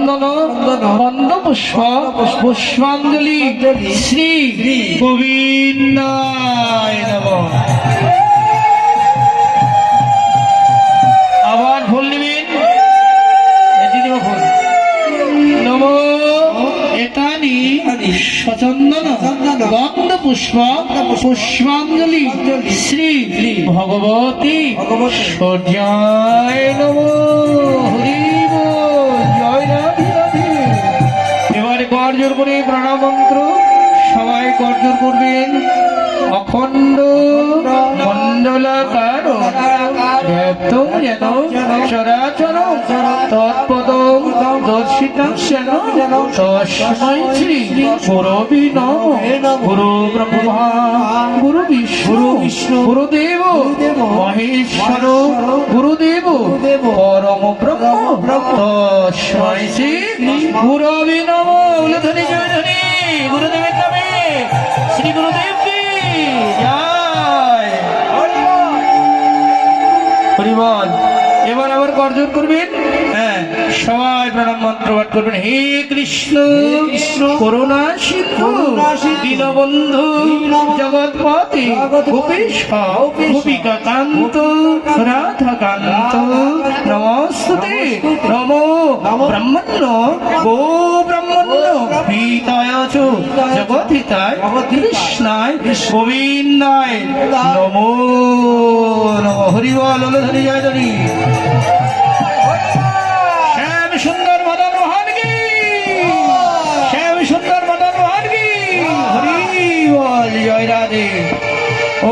চন্দন বন্ধ পুষ্প পুষ্পাঞ্জলি শ্রী গোবিন্দায় নমঃ। আবার ফুল নেবেন, ফুল নমো এতানি সচন্দন গন্ধ পুষ্প পুষ্পাঞ্জলি শ্রী ভগবতী সূর্যায় নমো। হরি বল, জয় রাধে রাধে। এবারে করজোর করে প্রণাম মন্ত্র সবাই করজোর করবেন। অখণ্ড মণ্ডলাকার ব্যাপ্তং যেন চরাচর তৎপদং দর্শিতং যেন তস্मै শ্রী গুরবে নমঃ। গুরু ব্রহ্মা গুরু বিষ্ণু গুরুদেব মহেশ্বর গুরুদেব পরম ব্রহ্ম তস্मै শ্রী গুরবে নমঃ। উলধ্বনি জয় ধ্বনি গুরুদেবের নামে শ্রী গুরুদেব কি জয়। হরি বল। এবার আবার করজোর করবেন, হ্যাঁ সবাই প্রণাম মন্ত্র পাঠ করবেন। হে কৃষ্ণ করুণা সিন্ধু দীনবন্ধু জগৎপতি গোপীশ গোপিকা কান্ত রাধাকান্ত নমস্তুতে। নমো ব্রহ্মণ্য গো ব্রহ্মণ্য হিতায় চ জগদ্ধিতায় কৃষ্ণায় গোবিন্দায় নমো নমঃ। হরি বল, হরি জয় হরি।